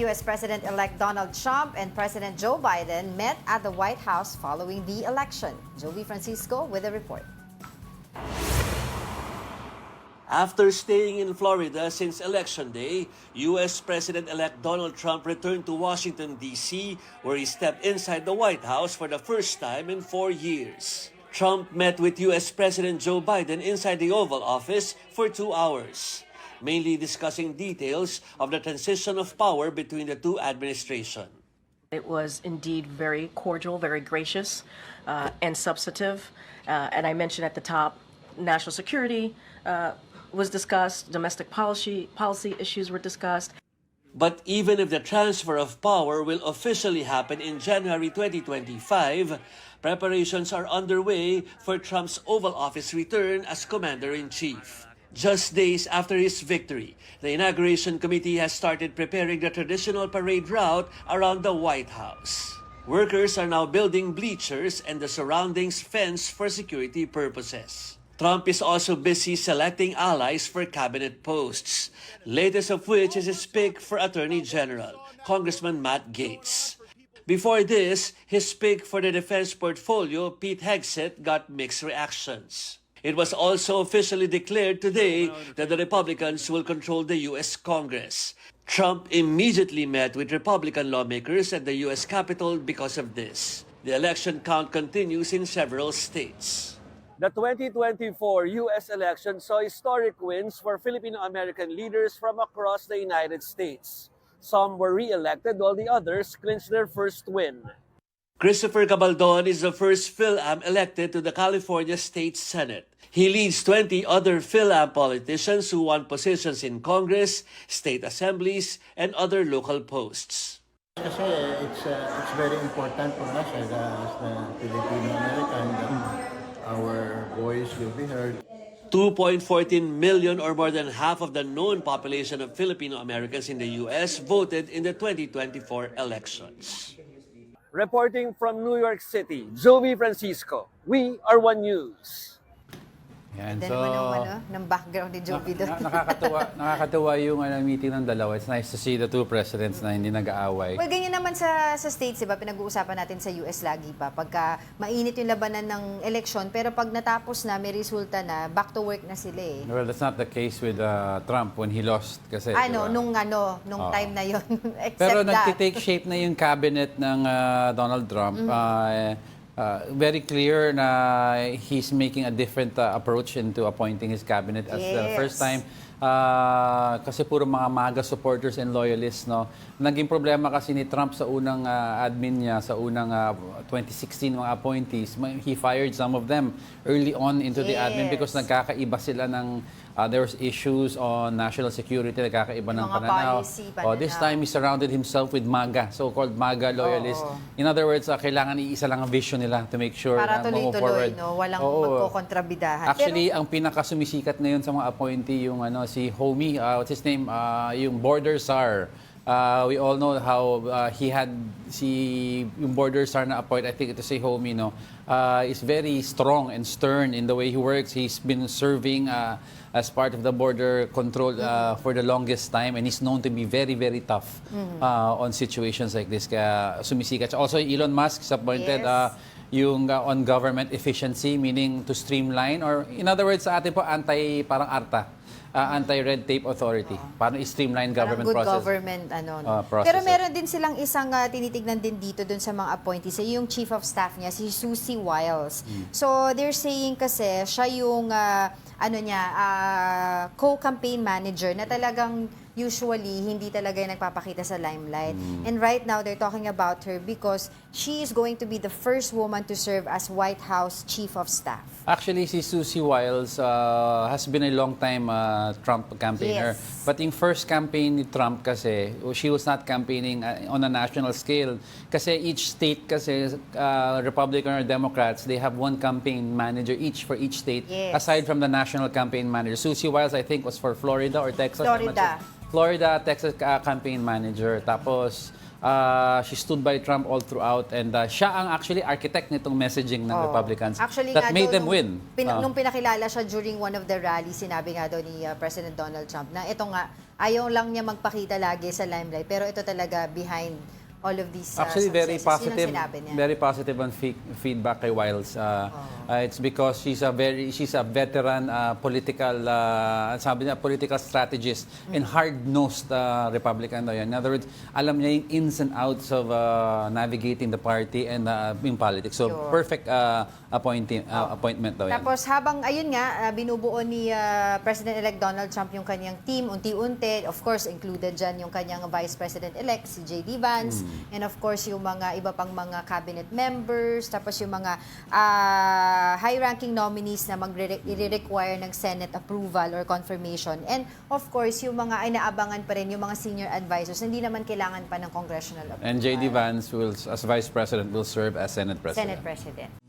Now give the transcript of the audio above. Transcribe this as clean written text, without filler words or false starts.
U.S. President-elect Donald Trump and President Joe Biden met at the White House following the election. Jove Francisco with a report. After staying in Florida since Election Day, U.S. President-elect Donald Trump returned to Washington, D.C., where he stepped inside the White House for the first time in 4 years. Trump met with U.S. President Joe Biden inside the Oval Office for 2 hours, mainly discussing details of the transition of power between the two administrations. It was indeed very cordial, very gracious, and substantive. And I mentioned at the top, national security was discussed, domestic policy issues were discussed. But even if the transfer of power will officially happen in January 2025, preparations are underway for Trump's Oval Office return as Commander-in-Chief. Just days after his victory, the Inauguration Committee has started preparing the traditional parade route around the White House. Workers are now building bleachers and the surroundings fenced for security purposes. Trump is also busy selecting allies for cabinet posts, latest of which is his pick for Attorney General, Congressman Matt Gaetz. Before this, his pick for the defense portfolio, Pete Hegseth, got mixed reactions. It was also officially declared today that the Republicans will control the U.S. Congress. Trump immediately met with Republican lawmakers at the U.S. Capitol because of this. The election count continues in several states. The 2024 U.S. election saw historic wins for Filipino American leaders from across the United States. Some were re-elected while the others clinched their first win. Christopher Gabaldon is the first Phil-Am elected to the California State Senate. He leads 20 other Phil-Am politicians who won positions in Congress, state assemblies, and other local posts. Kasi it's very important for us as the Filipino American. Our voice will be heard. 2.14 million or more than half of the known population of Filipino Americans in the U.S. voted in the 2024 elections. Reporting from New York City, Jove Francisco, we are One News. Yan, so, naman ng background ni Jove doon. Nakakatuwa yung meeting ng dalawa. It's nice to see the two presidents na hindi nag-aaway. Well, ganyan naman sa States, diba? Pinag-uusapan natin sa US lagi pa. Pagka mainit yung labanan ng eleksyon, pero pag natapos na, may resulta na, back to work na sila eh. Well, that's not the case with Trump when he lost kasi. Diba? Nung time na yon. Pero nagtitake shape na yung cabinet ng Donald Trump. Very clear na he's making a different approach into appointing his cabinet as the first time. Kasi puro mga MAGA supporters and loyalists, no. Naging problema kasi ni Trump sa unang admin niya, sa unang 2016 mga appointees. He fired some of them early on into the admin because nagkakaiba sila ng there was issues on national security, nagkakaiba ng pananaw. This time, he surrounded himself with MAGA, so-called MAGA loyalists. In other words, kailangan iisa lang ang vision nila to make sure para na tuloy-tuloy, no? Walang magkokontrabidahan. Actually, ang pinakasumisikat ngayon sa mga appointee, yung si Homie, what's his name? Yung border czar. We all know how he had yung border czar na appoint, I think ito si Homie, no? Is very strong and stern in the way he works. He's been serving as part of the border control for the longest time, and he's known to be very, very tough on situations like this. Kaya sumisikat siya. Also, Elon Musk is appointed yung on government efficiency, meaning to streamline, or in other words, sa atin po, parang ARTA. Anti-red tape authority. Paano i-streamline government good process? Government, process. Pero meron din silang isang tinitignan din dito dun sa mga appointees. Yung chief of staff niya, si Susie Wiles. So, they're saying kasi siya yung co-campaign manager na talagang usually hindi talaga yung nagpapakita sa limelight. And right now, they're talking about her because she is going to be the first woman to serve as White House Chief of Staff. Actually, si Susie Wiles has been a long-time Trump campaigner. Yes. But yung first campaign ni Trump kasi, she was not campaigning on a national scale. Kasi each state kasi, Republican or Democrats, they have one campaign manager each for each state, aside from the national campaign manager. Susie Wiles, I think, was for Florida or Texas. Florida, Texas campaign manager. Tapos, she stood by Trump all throughout, and siya ang actually architect nitong messaging ng Republicans actually, that made them win. Nung pinakilala siya during one of the rallies, sinabi nga daw ni President Donald Trump na ito nga, ayaw lang niya magpakita lagi sa limelight. Pero ito talaga behind all of these Actually, very successes. Yun ang positive. sinabi niya. Very positive on feedback kay Wiles. It's because she's a veteran political sabi niya political strategist and hard-nosed Republican daw yan. In other words, alam niya yung ins and outs of navigating the party and in politics. So Sure. perfect appointment daw yan. Tapos habang, ayun nga, binubuo ni President-elect Donald Trump yung kanyang team, unti-unti, of course, included dyan yung kanyang Vice President-elect, si J.D. Vance, and of course, yung mga iba pang mga cabinet members, tapos yung mga high-ranking nominees na i-require ng Senate approval or confirmation. And of course, yung mga inaabangan pa rin, yung mga senior advisors, hindi naman kailangan pa ng congressional approval. And J.D. Vance, as Vice President, will serve as Senate President. Senate President.